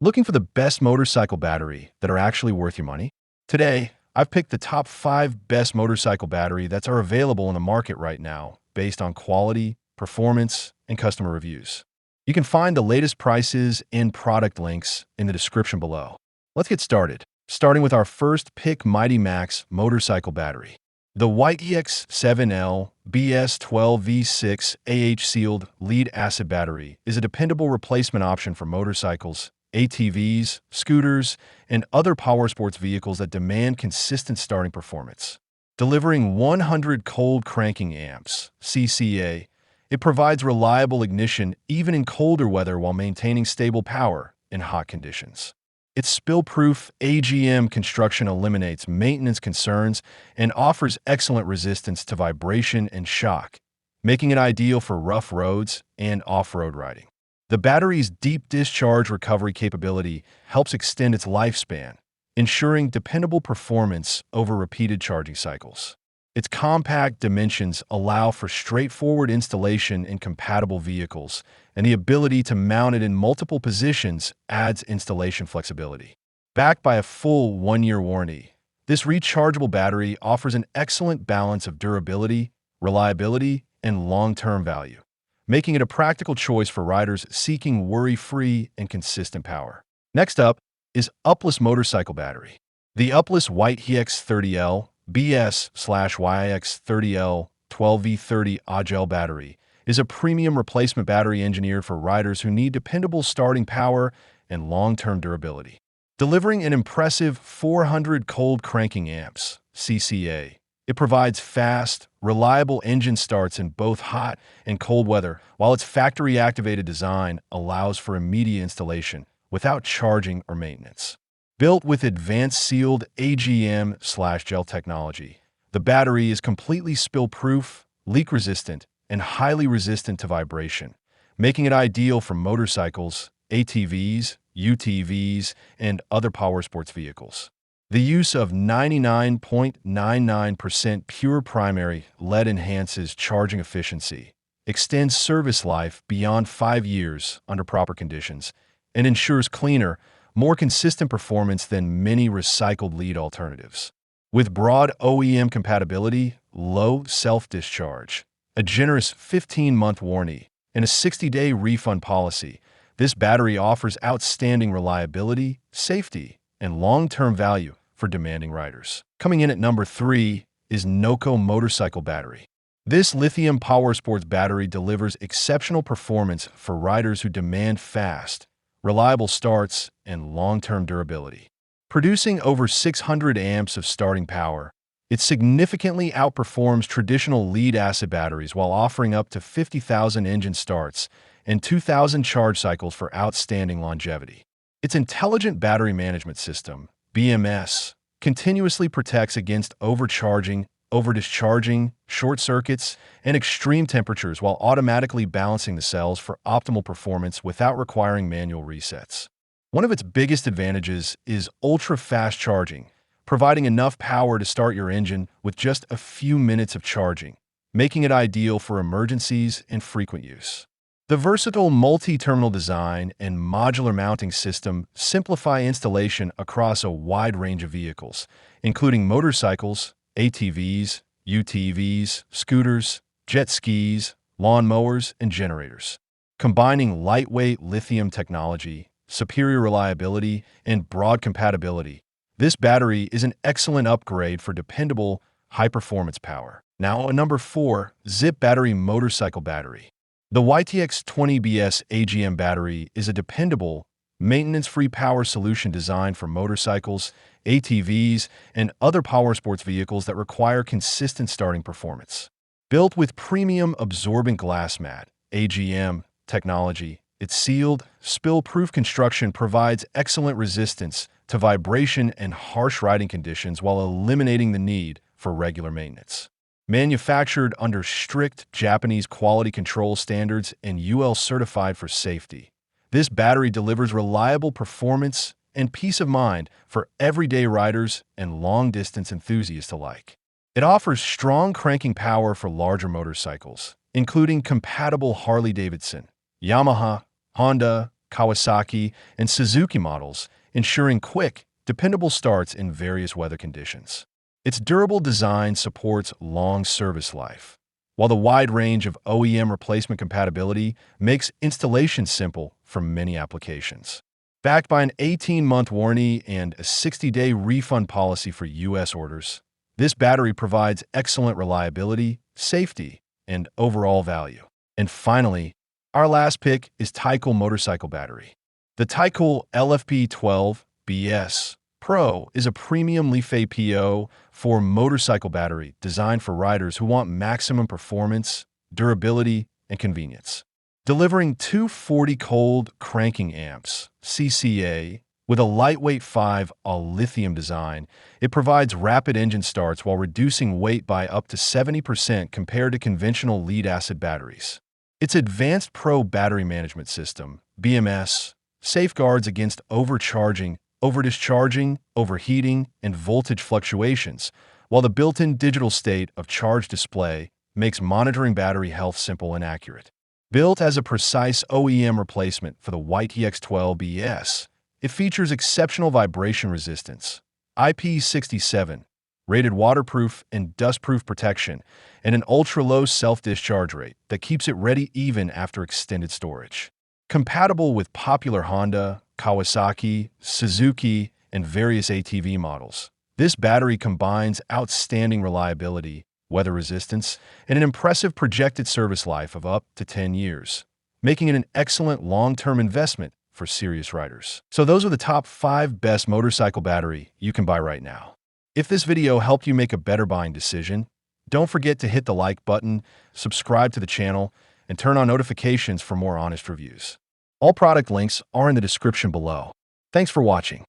Looking for the best motorcycle battery that are actually worth your money? Today, I've picked the top 5 best motorcycle battery that are available in the market right now based on quality, performance, and customer reviews. You can find the latest prices and product links in the description below. Let's get started. Starting with our first pick, Mighty Max motorcycle battery. The White EX7L BS12V6 AH-sealed lead-acid battery is a dependable replacement option for motorcycles, ATVs, scooters, and other powersports vehicles that demand consistent starting performance. Delivering 100 cold cranking amps (cca), it provides reliable ignition even in colder weather while maintaining stable power in hot conditions. Its spill-proof AGM construction eliminates maintenance concerns and offers excellent resistance to vibration and shock, making it ideal for rough roads and off-road riding. The battery's deep discharge recovery capability helps extend its lifespan, ensuring dependable performance over repeated charging cycles. Its compact dimensions allow for straightforward installation in compatible vehicles, and the ability to mount it in multiple positions adds installation flexibility. Backed by a full 1-year warranty, this rechargeable battery offers an excellent balance of durability, reliability, and long-term value, making it a practical choice for riders seeking worry-free and consistent power. Next up is Upless motorcycle battery. The Upless White EX30L BS/YX30L 12V30 AGL battery is a premium replacement battery engineered for riders who need dependable starting power and long-term durability. Delivering an impressive 400 cold cranking amps (cca), it provides fast, reliable engine starts in both hot and cold weather, while its factory-activated design allows for immediate installation without charging or maintenance. Built with advanced sealed AGM/gel technology, the battery is completely spill-proof, leak-resistant, and highly resistant to vibration, making it ideal for motorcycles, ATVs, UTVs, and other powersports vehicles. The use of 99.99% pure primary lead enhances charging efficiency, extends service life beyond 5 years under proper conditions, and ensures cleaner, more consistent performance than many recycled lead alternatives. With broad OEM compatibility, low self-discharge, a generous 15-month warranty, and a 60-day refund policy, this battery offers outstanding reliability, safety, and long-term value for demanding riders. Coming in at number 3 is NOCO motorcycle battery. This lithium powersports battery delivers exceptional performance for riders who demand fast, reliable starts, and long-term durability. Producing over 600 amps of starting power, it significantly outperforms traditional lead-acid batteries while offering up to 50,000 engine starts and 2,000 charge cycles for outstanding longevity. Its intelligent battery management system, BMS, continuously protects against overcharging, overdischarging, short circuits, and extreme temperatures while automatically balancing the cells for optimal performance without requiring manual resets. One of its biggest advantages is ultra-fast charging, providing enough power to start your engine with just a few minutes of charging, making it ideal for emergencies and frequent use. The versatile multi-terminal design and modular mounting system simplify installation across a wide range of vehicles, including motorcycles, ATVs, UTVs, scooters, jet skis, lawnmowers, and generators. Combining lightweight lithium technology, superior reliability, and broad compatibility, this battery is an excellent upgrade for dependable, high-performance power. Now, at number 4, Zip battery motorcycle battery. The YTX20BS AGM battery is a dependable, maintenance-free power solution designed for motorcycles, ATVs, and other powersports vehicles that require consistent starting performance. Built with premium absorbent glass mat (AGM) technology, its sealed, spill-proof construction provides excellent resistance to vibration and harsh riding conditions while eliminating the need for regular maintenance. Manufactured under strict Japanese quality control standards and UL certified for safety, this battery delivers reliable performance and peace of mind for everyday riders and long-distance enthusiasts alike. It offers strong cranking power for larger motorcycles, including compatible Harley-Davidson, Yamaha, Honda, Kawasaki, and Suzuki models, ensuring quick, dependable starts in various weather conditions. Its durable design supports long service life, while the wide range of OEM replacement compatibility makes installation simple for many applications. Backed by an 18-month warranty and a 60-day refund policy for U.S. orders, this battery provides excellent reliability, safety, and overall value. And finally, our last pick is Tycool Motorcycle Battery. The Tycool LFP12BS Pro is a premium Li-FE-PO4 motorcycle battery designed for riders who want maximum performance, durability, and convenience. Delivering 240 cold cranking amps, CCA, with a lightweight 5A lithium design, it provides rapid engine starts while reducing weight by up to 70% compared to conventional lead-acid batteries. Its Advanced Pro Battery Management System, BMS, safeguards against overcharging, overdischarging, overheating, and voltage fluctuations, while the built-in digital state of charge display makes monitoring battery health simple and accurate. Built as a precise OEM replacement for the YTX12BS, it features exceptional vibration resistance, IP67, rated waterproof and dustproof protection, and an ultra-low self-discharge rate that keeps it ready even after extended storage. Compatible with popular Honda, Kawasaki, Suzuki, and various ATV models, this battery combines outstanding reliability, weather resistance, and an impressive projected service life of up to 10 years, making it an excellent long-term investment for serious riders. So those are the top 5 best motorcycle battery you can buy right now. If this video helped you make a better buying decision, don't forget to hit the like button, subscribe to the channel, and turn on notifications for more honest reviews. All product links are in the description below. Thanks for watching.